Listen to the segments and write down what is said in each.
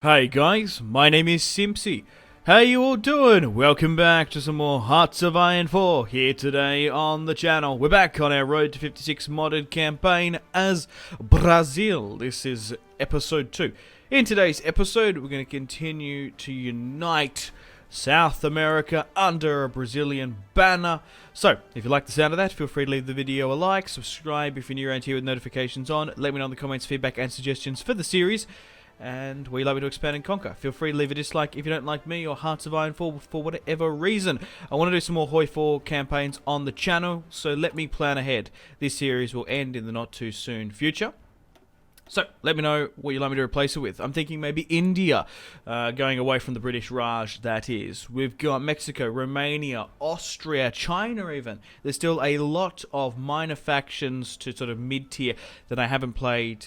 Hey guys, my name is Simpzy. How you all doing? Welcome back to some more Hearts of Iron 4 here today on the channel. We're back on our Road to 56 modded campaign as Brazil. This is episode 2. In today's episode, we're going to continue to unite South America under a Brazilian banner. So, if you like the sound of that, feel free to leave the video a like, subscribe if you're new around here with notifications on, let me know in the comments feedback and suggestions for the series. And where you'd like me to expand and conquer. Feel free to leave a dislike if you don't like me or Hearts of Iron 4 for whatever reason. I want to do some more Hoi 4 campaigns on the channel, so let me plan ahead. This series will end in the not too soon future. So, let me know what you'd like me to replace it with. I'm thinking maybe India, going away from the British Raj, that is. We've got Mexico, Romania, Austria, China even. There's still a lot of minor factions to sort of mid-tier that I haven't played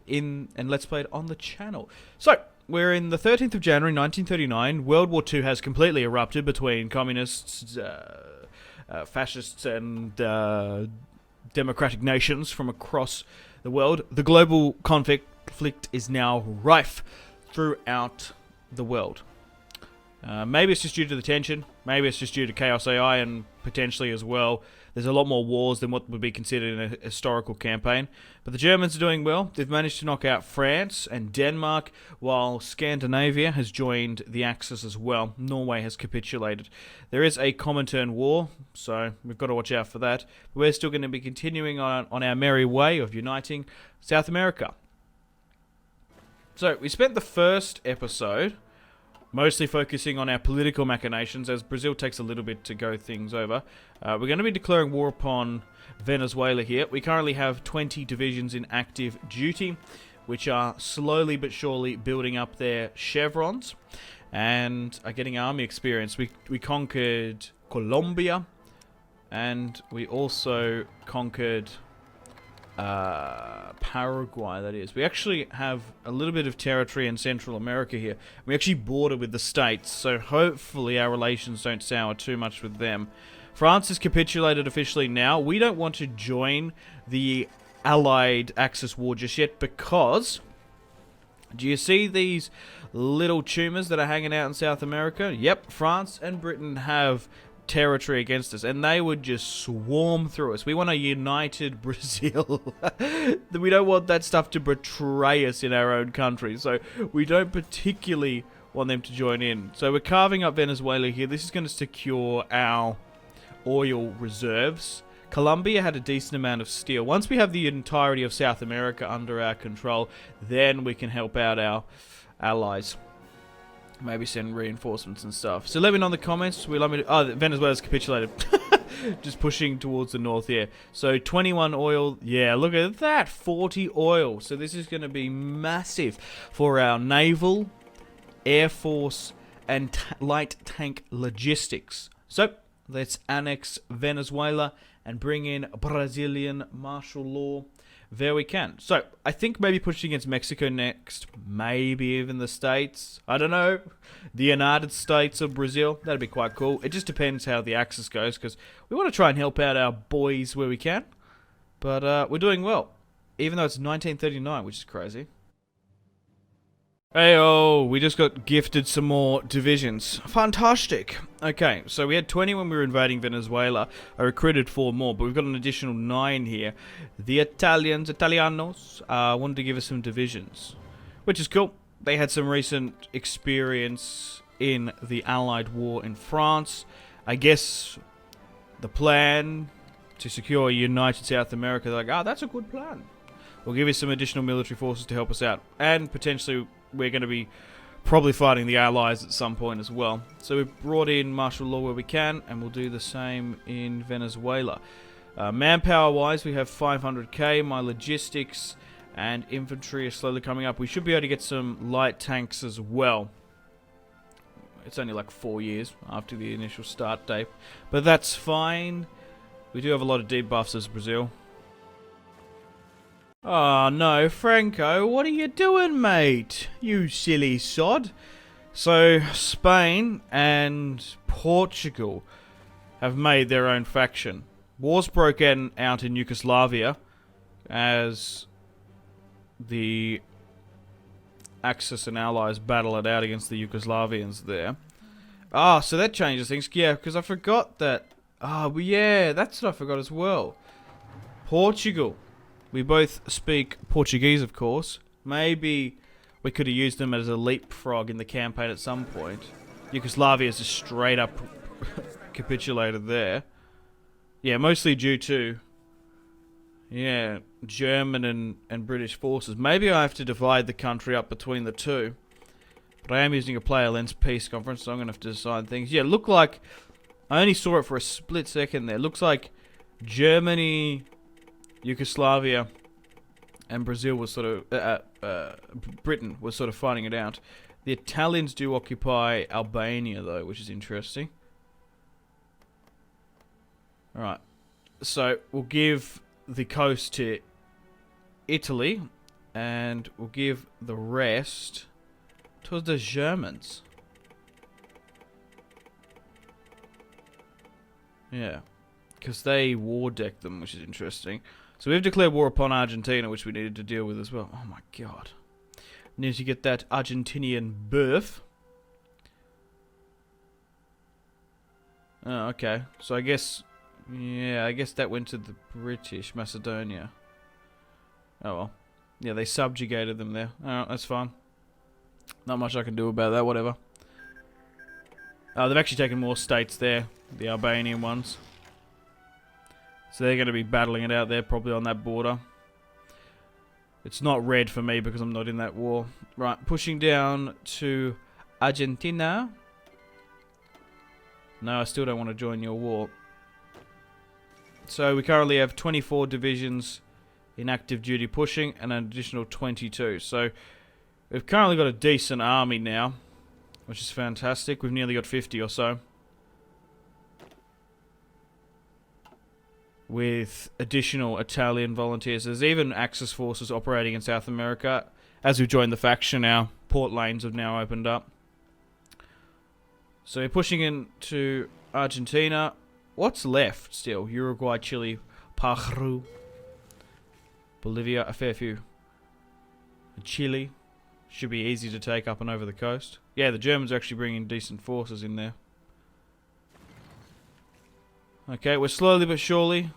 and let's play it on the channel. So, we're in the 13th of January 1939. World War II has completely erupted between communists, fascists and democratic nations from across the world. The global conflict is now rife throughout the world. Maybe it's just due to the tension, maybe it's just due to Chaos AI, and potentially as well there's a lot more wars than what would be considered in a historical campaign. But the Germans are doing well. They've managed to knock out France and Denmark, while Scandinavia has joined the Axis as well. Norway has capitulated. There is a Comintern war, so we've got to watch out for that. But we're still going to be continuing on our merry way of uniting South America. So we spent the first episode mostly focusing on our political machinations, as Brazil takes a little bit to go things over. We're going to be declaring war upon Venezuela here. We currently have 20 divisions in active duty, which are slowly but surely building up their chevrons and are getting army experience. We conquered Colombia, and we also conquered Paraguay, that is. We actually have a little bit of territory in Central America here. We actually border with the States, so hopefully our relations don't sour too much with them. France has capitulated officially now. We don't want to join the Allied Axis war just yet because, do you see these little tumours that are hanging out in South America? Yep, France and Britain have territory against us, and they would just swarm through us. We want a united Brazil. We don't want that stuff to betray us in our own country, so we don't particularly want them to join in. So we're carving up Venezuela here. This is going to secure our oil reserves. Colombia had a decent amount of steel. Once we have the entirety of South America under our control, then we can help out our allies. Maybe send reinforcements and stuff. So let me know in the comments. We love me to, oh, Venezuela's capitulated. Just pushing towards the north here. So 21 oil. Yeah, look at that. 40 oil. So this is going to be massive for our naval, air force, and light tank logistics. So let's annex Venezuela and bring in Brazilian martial law there we can. So, I think maybe pushing against Mexico next. Maybe even the States. I don't know. The United States of Brazil. That'd be quite cool. It just depends how the Axis goes, because we want to try and help out our boys where we can. But we're doing well. Even though it's 1939, which is crazy. Hey-oh, we just got gifted some more divisions. Fantastic. Okay, so we had 20 when we were invading Venezuela. I recruited 4 more, but we've got an additional 9 here. The Italianos, wanted to give us some divisions, which is cool. They had some recent experience in the Allied war in France. I guess the plan to secure a united South America, they're like, that's a good plan. We'll give you some additional military forces to help us out, and potentially we're going to be probably fighting the Allies at some point as well. So we've brought in martial law where we can, and we'll do the same in Venezuela. Manpower-wise, we have 500k. My logistics and infantry are slowly coming up. We should be able to get some light tanks as well. It's only like 4 years after the initial start date, but that's fine. We do have a lot of debuffs as Brazil. Oh no, Franco, what are you doing, mate? You silly sod. So, Spain and Portugal have made their own faction. Wars broke out in Yugoslavia as the Axis and allies battle it out against the Yugoslavians there. Ah, so that changes things. Yeah, because I forgot that. Ah, well, yeah, that's what I forgot as well. Portugal. We both speak Portuguese, of course. Maybe we could have used them as a leapfrog in the campaign at some point. Yugoslavia is just straight up capitulated there. Yeah, mostly due to, yeah, German and British forces. Maybe I have to divide the country up between the two. But I am using a player lens peace conference, so I'm going to have to decide things. Yeah, look like, I only saw it for a split second there. Looks like Germany, Yugoslavia, and Brazil was sort of, Britain was sort of fighting it out. The Italians do occupy Albania, though, which is interesting. Alright, so we'll give the coast to Italy, and we'll give the rest to the Germans. Yeah, because they war decked them, which is interesting. So we've declared war upon Argentina, which we needed to deal with as well. Oh my god. Need to get that Argentinian birth. Oh, okay. So I guess, yeah, I guess that went to the British, Macedonia. Oh well. Yeah, they subjugated them there. Alright, that's fine. Not much I can do about that, whatever. They've actually taken more states there, the Albanian ones. So they're going to be battling it out there, probably on that border. It's not red for me because I'm not in that war. Right, pushing down to Argentina. No, I still don't want to join your war. So we currently have 24 divisions in active duty pushing and an additional 22. So we've currently got a decent army now, which is fantastic. We've nearly got 50 or so. With additional Italian volunteers. There's even Axis forces operating in South America. As we've joined the faction, our port lanes have now opened up. So we're pushing into Argentina. What's left still? Uruguay, Chile, Peru, Bolivia, a fair few. Chile should be easy to take up and over the coast. Yeah, the Germans are actually bringing decent forces in there. Okay, we're slowly but surely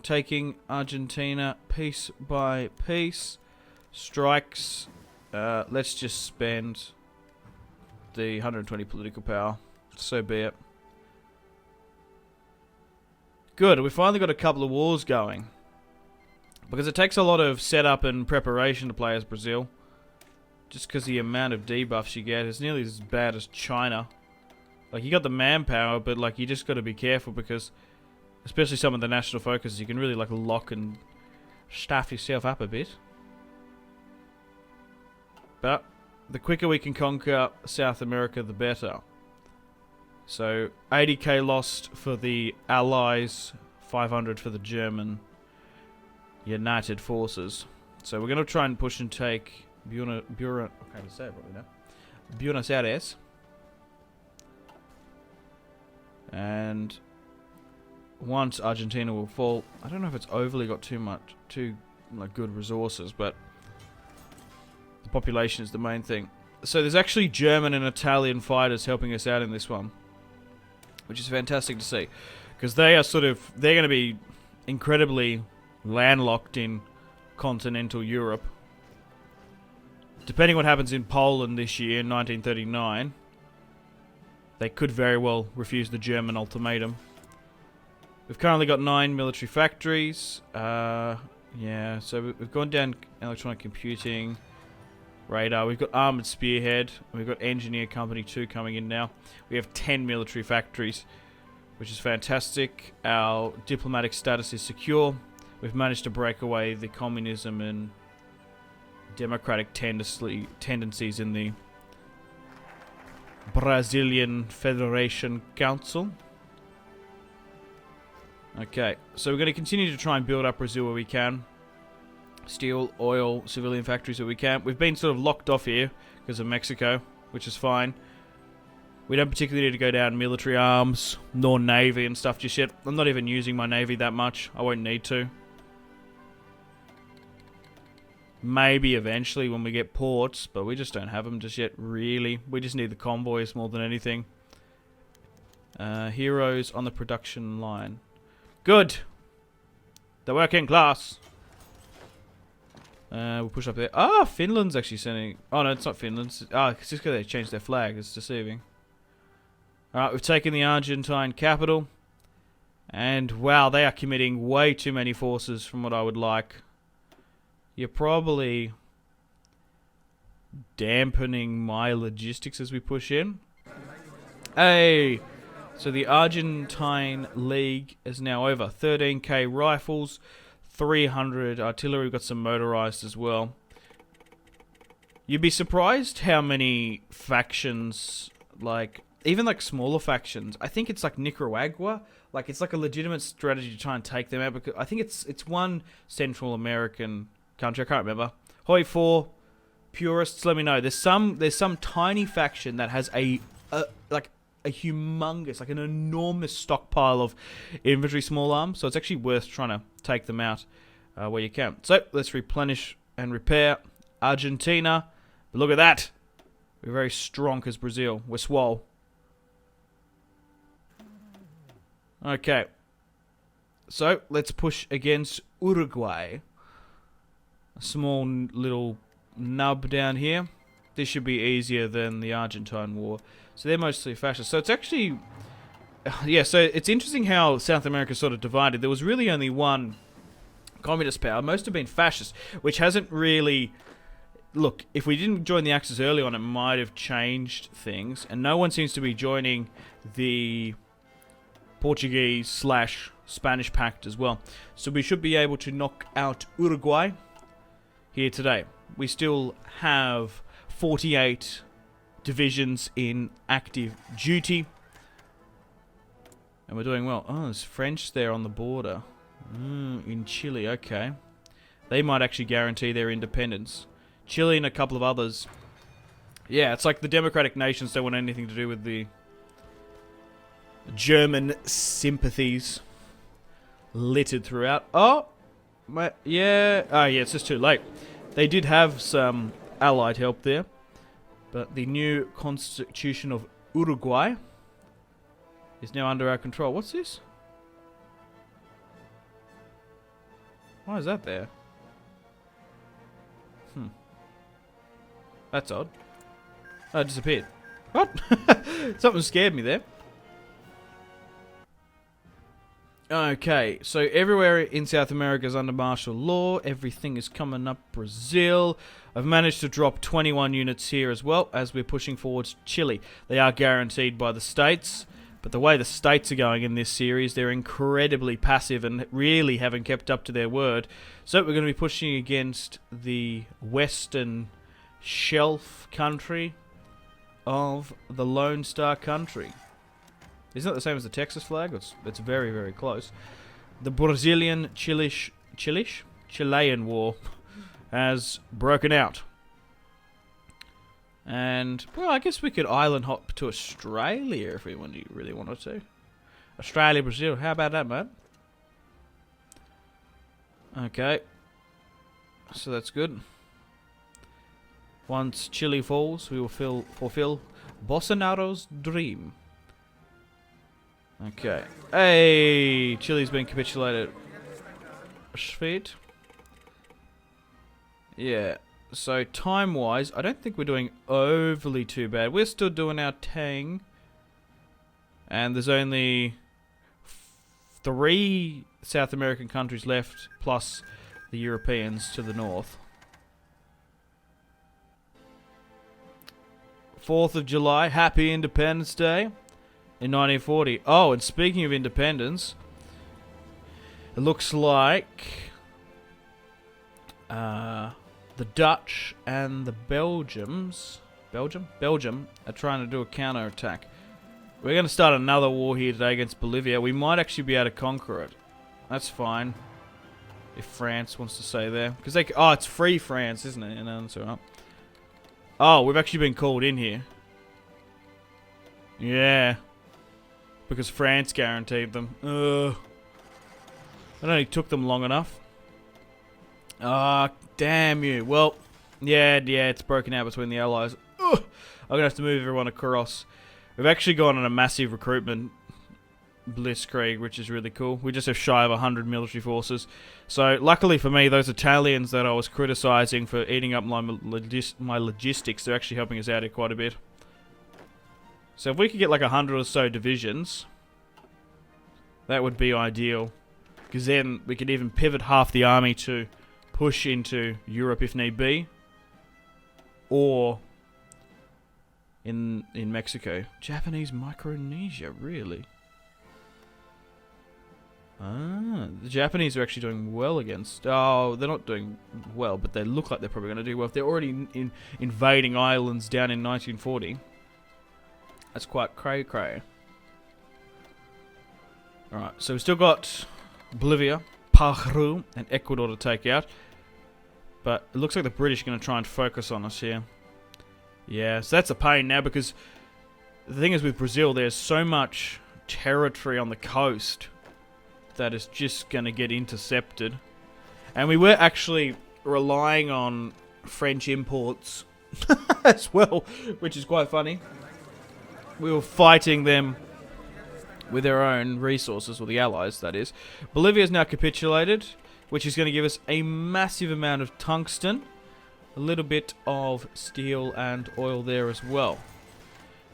taking Argentina piece by piece. Strikes. Let's just spend the 120 political power. So be it. Good, we finally got a couple of wars going. Because it takes a lot of setup and preparation to play as Brazil. Just because the amount of debuffs you get is nearly as bad as China. Like, you got the manpower, but, like, you just got to be careful because, especially some of the national focuses, you can really, like, lock and staff yourself up a bit. But the quicker we can conquer South America, the better. So, 80k lost for the Allies, 500 for the German United Forces. So, we're going to try and push and take Buenos Aires. And once Argentina will fall, I don't know if it's overly got too like good resources, but the population is the main thing. So there's actually German and Italian fighters helping us out in this one, which is fantastic to see, because they are they're going to be incredibly landlocked in continental Europe. Depending what happens in Poland this year, in 1939. They could very well refuse the German ultimatum. We've currently got 9 military factories. Yeah, so we've gone down electronic computing, radar. We've got armored spearhead. We've got engineer company 2 coming in now. We have 10 military factories, which is fantastic. Our diplomatic status is secure. We've managed to break away the communism and democratic tendencies in the Brazilian Federation Council. Okay, so we're going to continue to try and build up Brazil where we can. Steel, oil, civilian factories where we can. We've been sort of locked off here because of Mexico, which is fine. We don't particularly need to go down military arms, nor navy and stuff just yet. I'm not even using my navy that much. I won't need to. Maybe eventually when we get ports, but we just don't have them just yet, really. We just need the convoys more than anything. Heroes on the production line. Good! The working class! We'll push up there. Ah, Finland's actually sending... Oh, no, it's not Finland. It's just because they changed their flag. It's deceiving. Alright, we've taken the Argentine capital. And, wow, they are committing way too many forces from what I would like. You're probably dampening my logistics as we push in. Hey! So the Argentine League is now over. 13k rifles, 300 artillery. We've got some motorized as well. You'd be surprised how many factions, like, even like smaller factions. I think it's like Nicaragua. Like, it's like a legitimate strategy to try and take them out. Because I think it's one Central American country. I can't remember. Hoi 4 purists, let me know. There's some tiny faction that has a humongous, like an enormous stockpile of infantry small arms, so it's actually worth trying to take them out where you can. So let's replenish and repair Argentina. But look at that, we're very strong as Brazil. We're swole. Okay, so let's push against Uruguay. A small little nub down here. This should be easier than the Argentine War. So they're mostly fascist. So it's actually... Yeah, so it's interesting how South America sort of divided. There was really only one communist power. Most have been fascist, which hasn't really... Look, if we didn't join the Axis early on, it might have changed things. And no one seems to be joining the Portuguese/Spanish pact as well. So we should be able to knock out Uruguay here today. We still have 48... divisions in active duty. And we're doing well. Oh, there's French there on the border. In Chile, okay. They might actually guarantee their independence. Chile and a couple of others. Yeah, it's like the democratic nations don't want anything to do with the German sympathies littered throughout. Oh, yeah. Oh, yeah, it's just too late. They did have some allied help there. But the new constitution of Uruguay is now under our control. What's this? Why is that there? That's odd. Oh, it disappeared. What? Something scared me there. Okay, so everywhere in South America is under martial law. Everything is coming up Brazil. I've managed to drop 21 units here as well as we're pushing forwards Chile. They are guaranteed by the states, but the way the states are going in this series, they're incredibly passive and really haven't kept up to their word. So we're going to be pushing against the Western Shelf country of the Lone Star country. Isn't that the same as the Texas flag? It's very, very close. The Brazilian Chilean War has broken out. And, well, I guess we could island hop to Australia if we really wanted to. Australia, Brazil, how about that, man? Okay. So that's good. Once Chile falls, we will fulfill Bolsonaro's dream. Okay. Hey! Chile's been capitulated. Sweet. Yeah. So, time-wise, I don't think we're doing overly too bad. We're still doing our Tang. And there's only 3 South American countries left, plus the Europeans to the north. 4th of July, Happy Independence Day. In 1940. Oh, and speaking of independence, it looks like the Dutch and the Belgium are trying to do a counter-attack. We're going to start another war here today against Bolivia. We might actually be able to conquer it. That's fine. If France wants to stay there. Because they... Oh, it's free France, isn't it? And that's alright. Oh, we've actually been called in here. Yeah. Because France guaranteed them. It only took them long enough. Ah, damn you. Well, yeah, it's broken out between the allies. Ugh. I'm going to have to move everyone across. We've actually gone on a massive recruitment blitzkrieg, which is really cool. We just have shy of 100 military forces. So, luckily for me, those Italians that I was criticizing for eating up my logistics, they're actually helping us out here quite a bit. So if we could get like 100 or so divisions, that would be ideal. Because then we could even pivot half the army to push into Europe if need be. Or in Mexico. Japanese Micronesia, really? Ah, the Japanese are actually doing well against... Oh, they're not doing well, but they look like they're probably going to do well. If they're already invading islands down in 1940... That's quite cray-cray. Alright, so we've still got Bolivia, Peru, and Ecuador to take out. But it looks like the British are going to try and focus on us here. Yeah, so that's a pain now because the thing is with Brazil, there's so much territory on the coast that is just going to get intercepted. And we were actually relying on French imports as well, which is quite funny. We were fighting them with their own resources, or the Allies, that is. Bolivia has now capitulated, which is going to give us a massive amount of tungsten, a little bit of steel and oil there as well.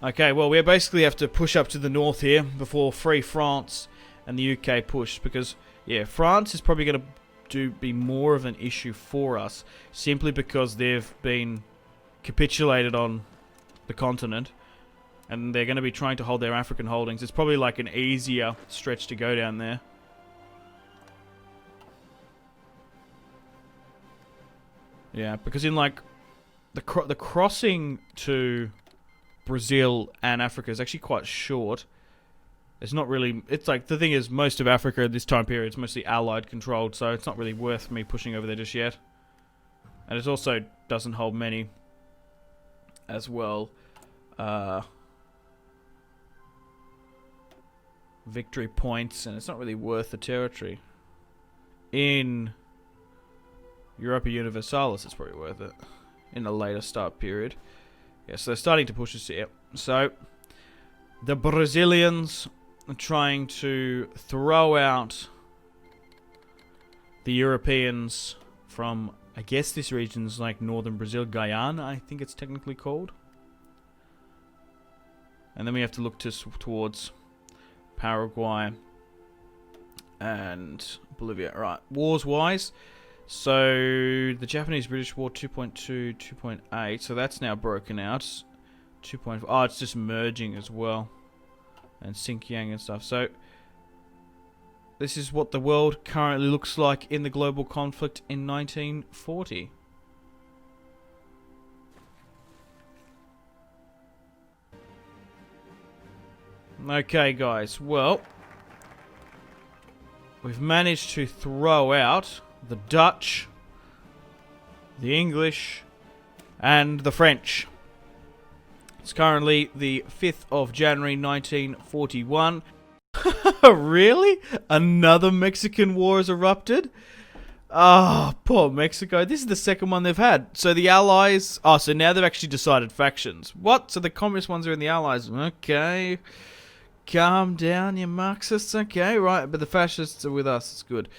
Okay, well, we basically have to push up to the north here before Free France and the UK push, because, yeah, France is probably going to be more of an issue for us, simply because they've been capitulated on the continent. And they're going to be trying to hold their African holdings. It's probably like an easier stretch to go down there. Yeah, because in like the crossing to Brazil and Africa is actually quite short. It's not really... It's like, the thing is, most of Africa at this time period is mostly Allied controlled, so it's not really worth me pushing over there just yet. And it also doesn't hold many as well. Victory points, and it's not really worth the territory. In Europa Universalis, it's probably worth it. In the later start period. Yeah, so they're starting to push us here. So, the Brazilians are trying to throw out the Europeans from, I guess this region's like northern Brazil, Guyana, I think it's technically called. And then we have to look towards Paraguay and Bolivia. Right, wars-wise. So, the Japanese-British War 2.2, 2.8. So, that's now broken out. 2.4. Oh, it's just merging as well. And Xinjiang and stuff. So, this is what the world currently looks like in the global conflict in 1940. Okay, guys, well, we've managed to throw out the Dutch, the English, and the French. It's currently the 5th of January 1941. Really? Another Mexican war has erupted? Ah, poor Mexico. This is the second one they've had. So the Allies... Oh, so now they've actually decided factions. What? So the communist ones are in the Allies. Okay. Calm down, you Marxists. Okay, right. But the fascists are with us. It's good.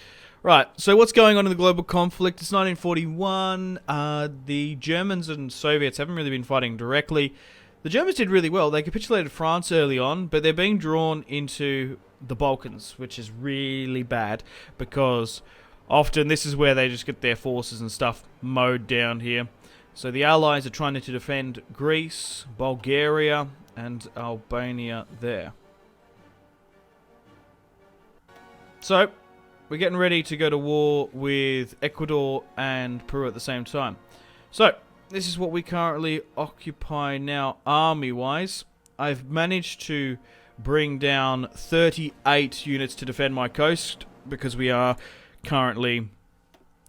Right. So what's going on in the global conflict? It's 1941. The Germans and Soviets haven't really been fighting directly. The Germans did really well. They capitulated France early on, but they're being drawn into the Balkans, which is really bad because often this is where they just get their forces and stuff mowed down here. So the Allies are trying to defend Greece, Bulgaria, and Albania there. So, we're getting ready to go to war with Ecuador and Peru at the same time. So, this is what we currently occupy now, army-wise. I've managed to bring down 38 units to defend my coast, because we are currently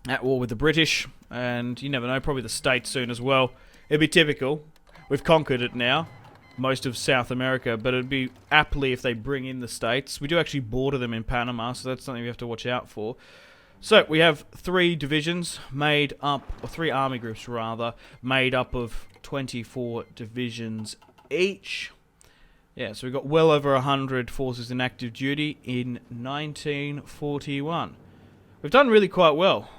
at war with the British, and you never know, probably the States soon as well. It'd be typical. We've conquered it now, most of South America, but it'd be aptly if they bring in the States. We do actually border them in Panama, so that's something we have to watch out for. So we have 3 divisions made up, or 3 army groups rather, made up of 24 divisions each. Yeah, so we've got well over 100 forces in active duty in 1941. We've done really quite well.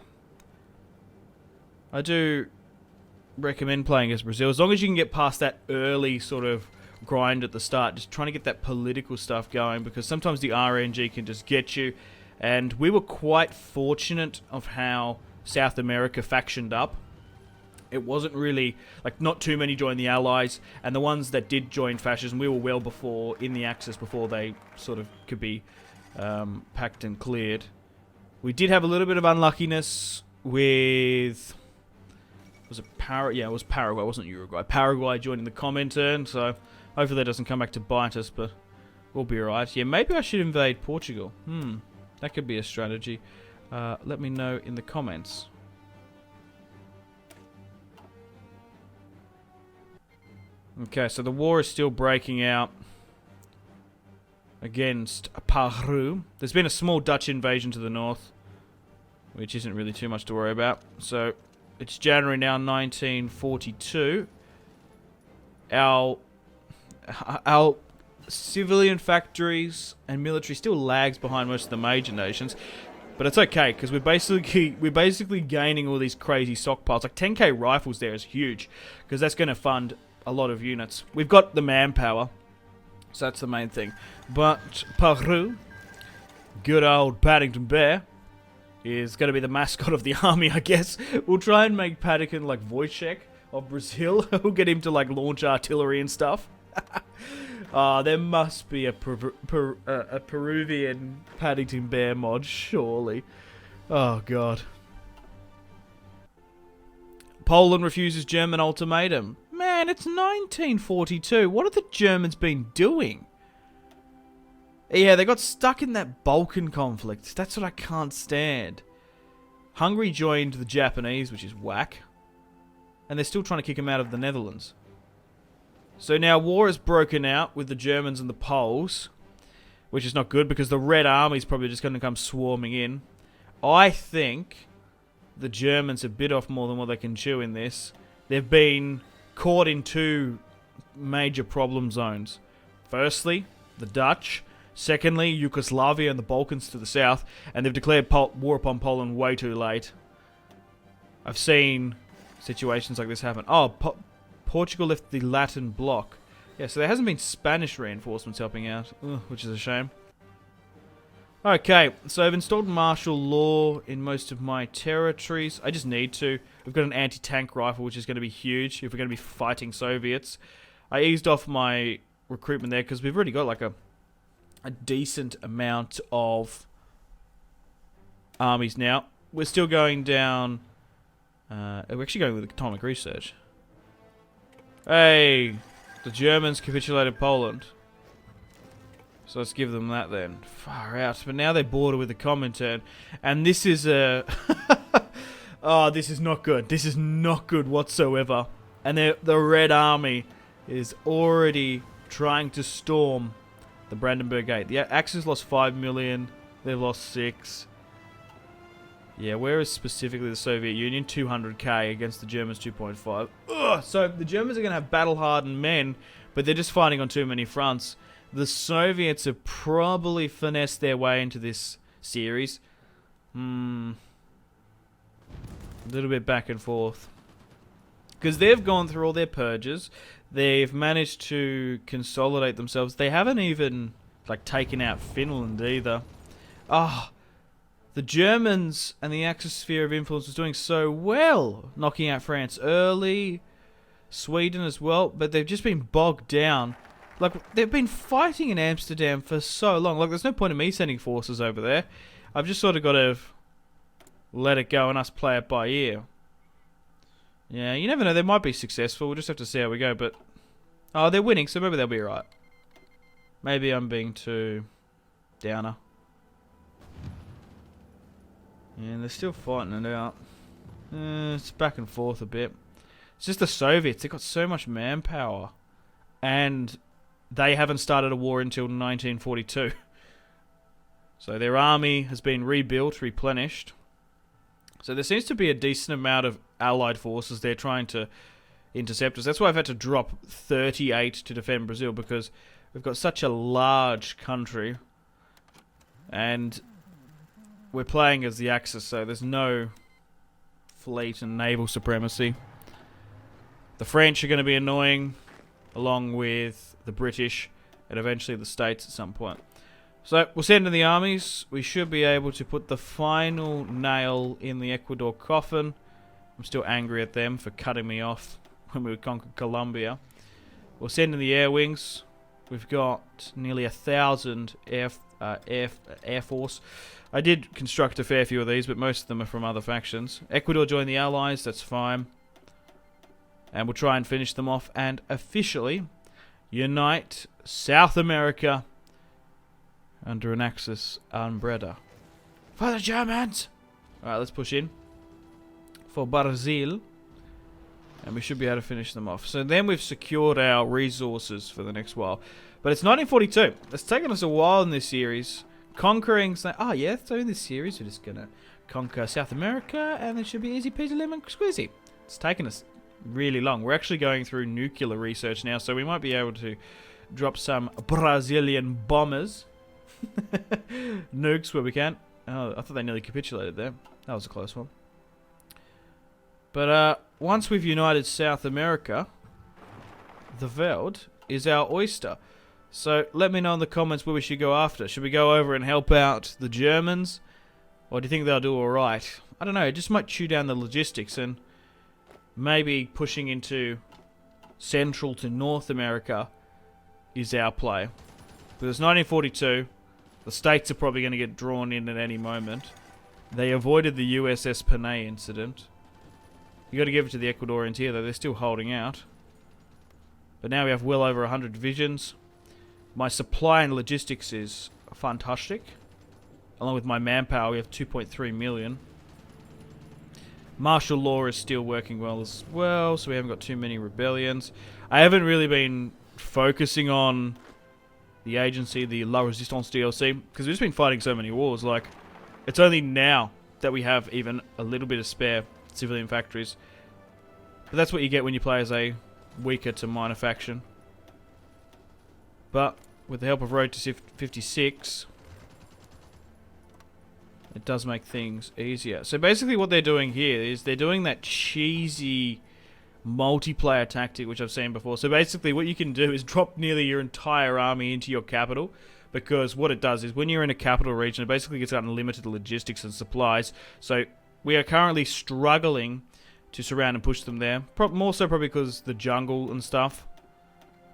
I do recommend playing as Brazil, as long as you can get past that early sort of grind at the start, just trying to get that political stuff going, because sometimes the RNG can just get you. And we were quite fortunate of how South America factioned up. It wasn't really, like, not too many joined the Allies, and the ones that did join fascism, we were well before, in the Axis, before they sort of could be packed and cleared. We did have a little bit of unluckiness with... Was it Paraguay? Yeah, it was Paraguay, it wasn't Uruguay. Paraguay joining the Comintern, so hopefully that doesn't come back to bite us, but we'll be alright. Yeah, maybe I should invade Portugal. That could be a strategy. Let me know in the comments. Okay, so the war is still breaking out against Peru. There's been a small Dutch invasion to the north, which isn't really too much to worry about. So, it's January now, 1942. Our civilian factories and military still lags behind most of the major nations, but it's okay because we're basically gaining all these crazy stockpiles. Like 10k rifles there is huge because that's going to fund a lot of units. We've got the manpower, so that's the main thing. But Peru, good old Paddington Bear, is going to be the mascot of the army, I guess. We'll try and make Paddington like Wojciech of Brazil. We'll get him to like launch artillery and stuff. There must be a Peruvian Paddington Bear mod, surely. Oh, God. Poland refuses German ultimatum. Man, it's 1942. What have the Germans been doing? Yeah, they got stuck in that Balkan conflict. That's what I can't stand. Hungary joined the Japanese, which is whack. And they're still trying to kick them out of the Netherlands. So now war has broken out with the Germans and the Poles, which is not good because the Red Army is probably just going to come swarming in. I think the Germans have bit off more than what they can chew in this. They've been caught in 2 major problem zones. Firstly, the Dutch. Secondly, Yugoslavia and the Balkans to the south. And they've declared war upon Poland way too late. I've seen situations like this happen. Oh, Portugal left the Latin bloc. Yeah, so there hasn't been Spanish reinforcements helping out, which is a shame. Okay, so I've installed martial law in most of my territories. I just need to. We've got an anti-tank rifle, which is going to be huge if we're going to be fighting Soviets. I eased off my recruitment there because we've already got like a decent amount of armies now. We're still going down... we're actually going with atomic research. Hey, the Germans capitulated Poland. So let's give them that then. Far out. But now they border with the Comintern. And this is a... oh, this is not good. This is not good whatsoever. And the Red Army is already trying to storm the Brandenburg Gate. The Axis lost 5 million. They've lost 6. Yeah, where is specifically the Soviet Union? 200k against the Germans 2.5. Ugh! So the Germans are going to have battle-hardened men, but they're just fighting on too many fronts. The Soviets have probably finessed their way into this series. A little bit back and forth. Because they've gone through all their purges. They've managed to consolidate themselves. They haven't even, like, taken out Finland either. Ah... The Germans and the Axis sphere of influence was doing so well, knocking out France early, Sweden as well, but they've just been bogged down. Like, they've been fighting in Amsterdam for so long. Like, there's no point in me sending forces over there. I've just sort of got to let it go and us play it by ear. Yeah, you never know. They might be successful. We'll just have to see how we go, but... Oh, they're winning, so maybe they'll be alright. Maybe I'm being too downer. Yeah, they're still fighting it out. It's back and forth a bit. It's just the Soviets. They've got so much manpower. And they haven't started a war until 1942. So their army has been rebuilt, replenished. So there seems to be a decent amount of allied forces there trying to intercept us. That's why I've had to drop 38 to defend Brazil, because we've got such a large country and we're playing as the Axis, so there's no fleet and naval supremacy. The French are going to be annoying, along with the British and eventually the States at some point. So we'll send in the armies. We should be able to put the final nail in the Ecuador coffin. I'm still angry at them for cutting me off when we conquered Colombia. We'll send in the air wings. We've got nearly 1,000 air force. I did construct a fair few of these, but most of them are from other factions. Ecuador joined the Allies, that's fine. And we'll try and finish them off and officially unite South America under an Axis umbrella. For the Germans! Alright, let's push in. For Brazil. And we should be able to finish them off. So then we've secured our resources for the next while. But it's 1942. It's taken us a while in this series. Conquering... Oh yeah, so in this series we're just going to conquer South America and it should be easy peasy lemon squeezy. It's taken us really long. We're actually going through nuclear research now, so we might be able to drop some Brazilian bombers. Nukes where we can. Oh, I thought they nearly capitulated there. That was a close one. But once we've united South America, the world is our oyster. So let me know in the comments where we should go after. Should we go over and help out the Germans? Or do you think they'll do alright? I don't know, it just might chew down the logistics, and maybe pushing into Central to North America is our play. But it's 1942. The States are probably going to get drawn in at any moment. They avoided the USS Panay incident. You got to give it to the Ecuadorians here, though. They're still holding out. But now we have well over 100 divisions. My supply and logistics is fantastic. Along with my manpower, we have 2.3 million. Martial law is still working well as well, so we haven't got too many rebellions. I haven't really been focusing on the agency, the La Resistance DLC, because we've just been fighting so many wars. Like, it's only now that we have even a little bit of spare civilian factories. But that's what you get when you play as a weaker to minor faction. But with the help of Road to 56, it does make things easier. So basically what they're doing here is they're doing that cheesy multiplayer tactic which I've seen before. So basically what you can do is drop nearly your entire army into your capital, because what it does is when you're in a capital region, it basically gets unlimited logistics and supplies. So we are currently struggling to surround and push them there. More so probably because the jungle and stuff.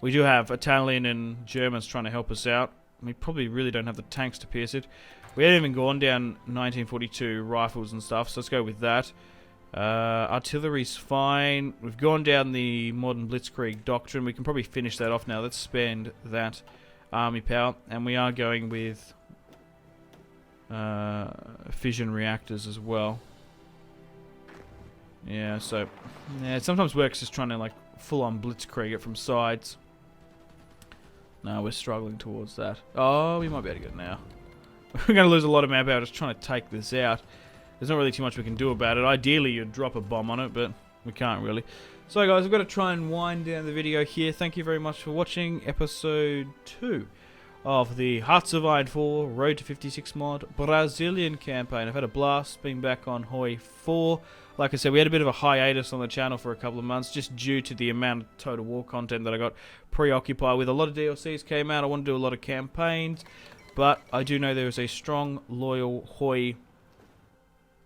We do have Italian and Germans trying to help us out. We probably really don't have the tanks to pierce it. We haven't even gone down 1942 rifles and stuff, so let's go with that. Artillery's fine. We've gone down the modern blitzkrieg doctrine. We can probably finish that off now. Let's spend that army power. And we are going with fission reactors as well. Yeah, so yeah, it sometimes works just trying to like full-on blitzkrieg it from sides. No, we're struggling towards that. Oh, we might be able to get it now. We're going to lose a lot of manpower just trying to take this out. There's not really too much we can do about it. Ideally, you'd drop a bomb on it, but we can't really. So, guys, I've got to try and wind down the video here. Thank you very much for watching episode 2 of the Hearts of Iron 4 Road to 56 mod Brazilian campaign. I've had a blast being back on Hoi 4. Like I said, we had a bit of a hiatus on the channel for a couple of months just due to the amount of Total War content that I got preoccupied with. A lot of DLCs came out. I want to do a lot of campaigns. But I do know there is a strong, loyal Hoi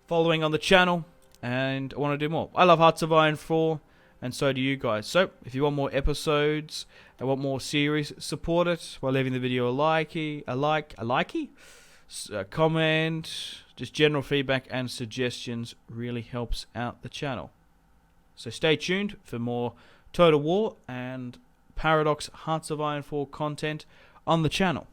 following on the channel, and I want to do more. I love Hearts of Iron 4, and so do you guys. So, if you want more episodes and want more series, support it by leaving the video a likey, comment. Just general feedback and suggestions really helps out the channel. So stay tuned for more Total War and Paradox Hearts of Iron 4 content on the channel.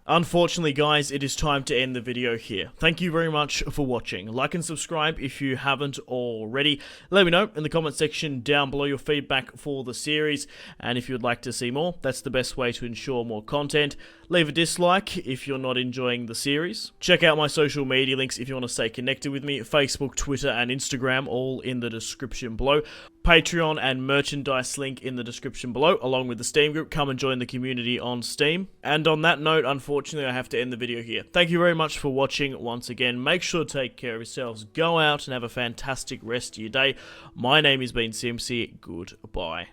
Unfortunately, guys, it is time to end the video here. Thank you very much for watching. Like and subscribe if you haven't already. Let me know in the comment section down below your feedback for the series, and if you'd like to see more, that's the best way to ensure more content. Leave a dislike if you're not enjoying the series. Check out my social media links if you want to stay connected with me. Facebook, Twitter, and Instagram, all in the description below. Patreon and merchandise link in the description below, along with the Steam group. Come and join the community on Steam. And on that note, unfortunately, I have to end the video here. Thank you very much for watching once again. Make sure to take care of yourselves. Go out and have a fantastic rest of your day. My name has been Simpzy. Goodbye.